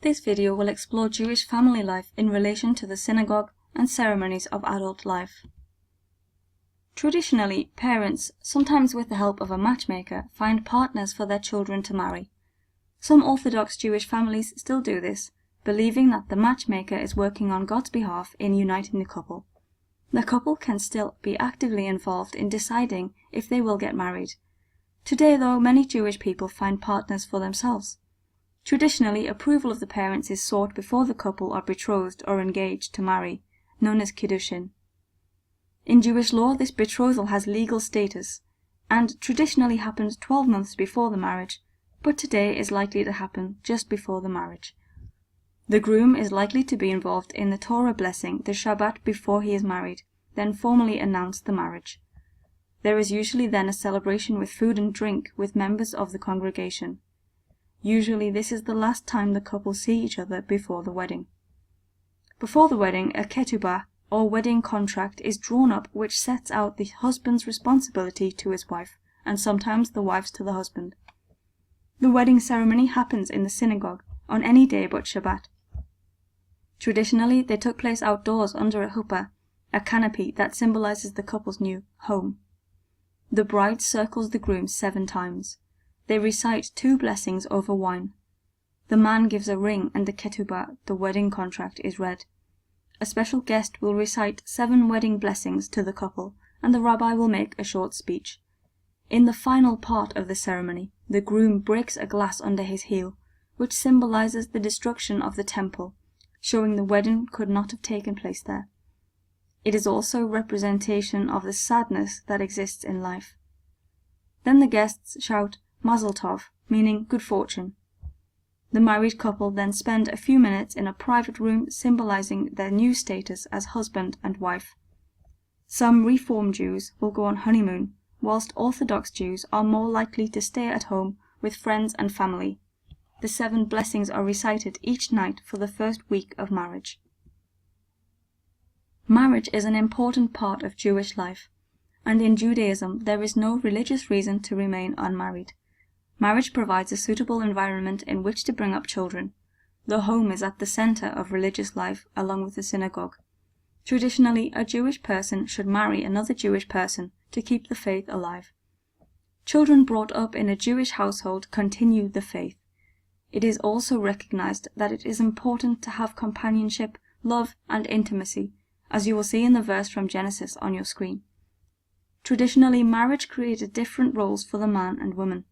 This video will explore Jewish family life in relation to the synagogue and ceremonies of adult life. Traditionally, parents, sometimes with the help of a matchmaker, find partners for their children to marry. Some Orthodox Jewish families still do this, believing that the matchmaker is working on God's behalf in uniting the couple. The couple can still be actively involved in deciding if they will get married. Today, though, many Jewish people find partners for themselves. Traditionally, approval of the parents is sought before the couple are betrothed or engaged to marry, known as kiddushin. In Jewish law, this betrothal has legal status, and traditionally happened 12 months before the marriage, but today is likely to happen just before the marriage. The groom is likely to be involved in the Torah blessing the Shabbat before he is married, then formally announce the marriage. There is usually then a celebration with food and drink with members of the congregation. Usually this is the last time the couple see each other before the wedding. Before the wedding, a ketubah, or wedding contract, is drawn up which sets out the husband's responsibility to his wife, and sometimes the wife's to the husband. The wedding ceremony happens in the synagogue, on any day but Shabbat. Traditionally, they took place outdoors under a huppah, a canopy that symbolizes the couple's new home. The bride circles the groom 7 times. They recite 2 blessings over wine. The man gives a ring and the ketubah, the wedding contract, is read. A special guest will recite 7 wedding blessings to the couple, and the rabbi will make a short speech. In the final part of the ceremony, the groom breaks a glass under his heel, which symbolizes the destruction of the temple, showing the wedding could not have taken place there. It is also a representation of the sadness that exists in life. Then the guests shout Mazel Tov, meaning good fortune. The married couple then spend a few minutes in a private room symbolizing their new status as husband and wife. Some Reform Jews will go on honeymoon, whilst Orthodox Jews are more likely to stay at home with friends and family. The 7 blessings are recited each night for the first week of marriage. Marriage is an important part of Jewish life, and in Judaism there is no religious reason to remain unmarried. Marriage provides a suitable environment in which to bring up children. The home is at the center of religious life along with the synagogue. Traditionally, a Jewish person should marry another Jewish person to keep the faith alive. Children brought up in a Jewish household continue the faith. It is also recognized that it is important to have companionship, love, and intimacy, as you will see in the verse from Genesis on your screen. Traditionally, marriage created different roles for the man and woman.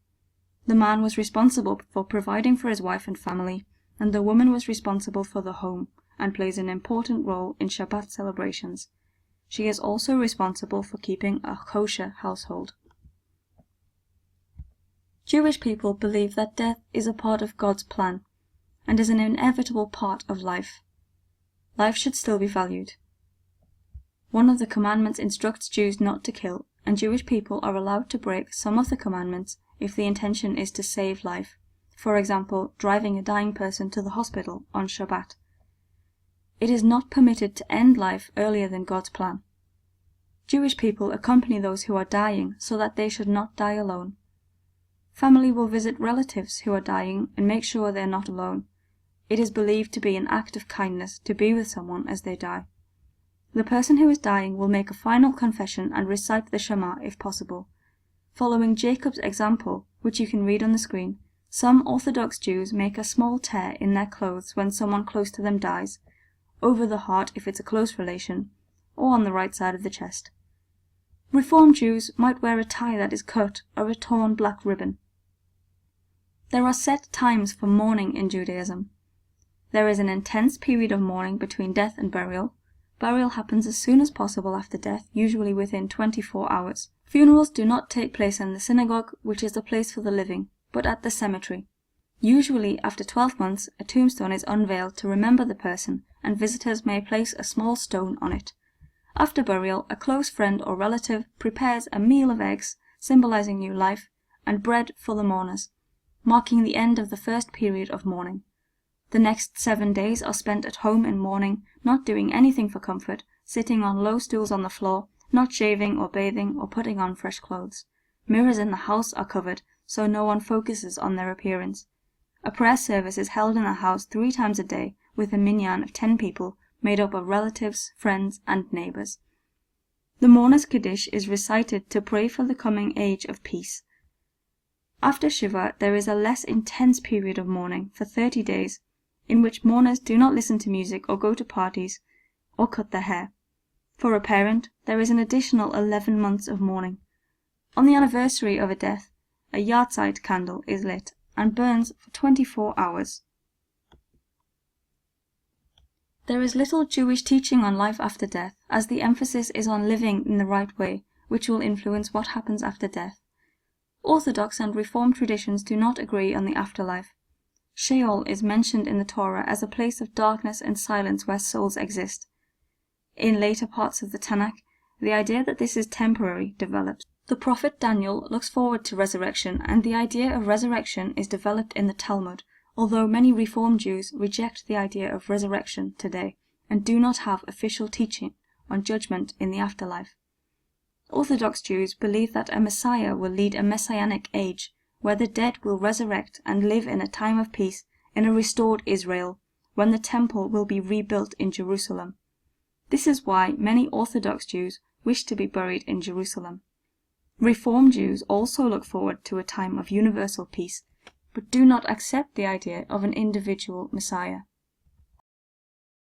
The man was responsible for providing for his wife and family, and the woman was responsible for the home and plays an important role in Shabbat celebrations. She is also responsible for keeping a kosher household. Jewish people believe that death is a part of God's plan and is an inevitable part of life. Life should still be valued. One of the commandments instructs Jews not to kill, and Jewish people are allowed to break some of the commandments if the intention is to save life, for example, driving a dying person to the hospital on Shabbat. It is not permitted to end life earlier than God's plan. Jewish people accompany those who are dying so that they should not die alone. Family will visit relatives who are dying and make sure they are not alone. It is believed to be an act of kindness to be with someone as they die. The person who is dying will make a final confession and recite the Shema if possible. Following Jacob's example, which you can read on the screen, some Orthodox Jews make a small tear in their clothes when someone close to them dies, over the heart if it's a close relation, or on the right side of the chest. Reform Jews might wear a tie that is cut or a torn black ribbon. There are set times for mourning in Judaism. There is an intense period of mourning between death and burial. Burial happens as soon as possible after death, usually within 24 hours. Funerals do not take place in the synagogue, which is the place for the living, but at the cemetery. Usually, after 12 months, a tombstone is unveiled to remember the person, and visitors may place a small stone on it. After burial, a close friend or relative prepares a meal of eggs, symbolizing new life, and bread for the mourners, marking the end of the first period of mourning. The next 7 days are spent at home in mourning, not doing anything for comfort, sitting on low stools on the floor, not shaving or bathing or putting on fresh clothes. Mirrors in the house are covered, so no one focuses on their appearance. A prayer service is held in the house 3 times a day with a minyan of 10 people made up of relatives, friends, and neighbors. The mourner's Kaddish is recited to pray for the coming age of peace. After Shiva, there is a less intense period of mourning for 30 days, in which mourners do not listen to music or go to parties or cut their hair. For a parent, there is an additional 11 months of mourning. On the anniversary of a death, a yahrzeit candle is lit and burns for 24 hours. There is little Jewish teaching on life after death, as the emphasis is on living in the right way, which will influence what happens after death. Orthodox and Reformed traditions do not agree on the afterlife. Sheol is mentioned in the Torah as a place of darkness and silence where souls exist. In later parts of the Tanakh, the idea that this is temporary develops. The prophet Daniel looks forward to resurrection, and the idea of resurrection is developed in the Talmud, although many Reformed Jews reject the idea of resurrection today and do not have official teaching on judgment in the afterlife. Orthodox Jews believe that a Messiah will lead a messianic age, where the dead will resurrect and live in a time of peace in a restored Israel, when the temple will be rebuilt in Jerusalem. This is why many Orthodox Jews wish to be buried in Jerusalem. Reformed Jews also look forward to a time of universal peace, but do not accept the idea of an individual Messiah.